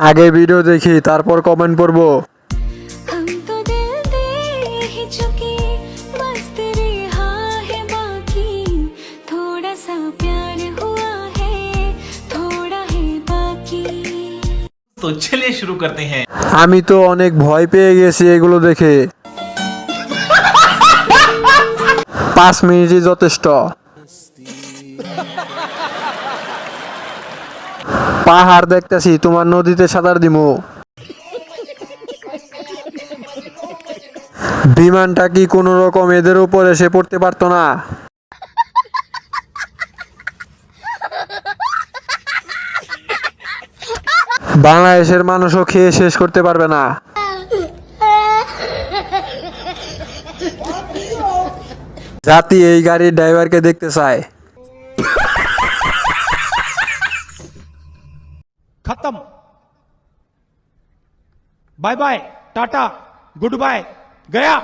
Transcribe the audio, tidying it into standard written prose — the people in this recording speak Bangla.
আগে ভিডিও দেখি তারপর কমেন্ট পড়বো। हम तो दिल दे ही चुके बस तेरे हाँ है बाकी थोड़ा सा प्यार हुआ है थोड़ा है बाकी। तो चलिए शुरू करते हैं। আমি তো অনেক ভয় পেয়ে গেছি এগুলো দেখে। 5 মিনিটই যথেষ্ট। পাহাড় দেখতেছি, তোমার নদীতে সাঁতার দিমু। বিমানটা কি কোনো রকম এদের উপর এসে পড়তে পারতো না? বাংলাদেশের মানুষও খেয়ে শেষ করতে পারবে না। জাতি এই গাড়ির ড্রাইভারকে দেখতে চায়। खत्म। Bye bye tata goodbye गया।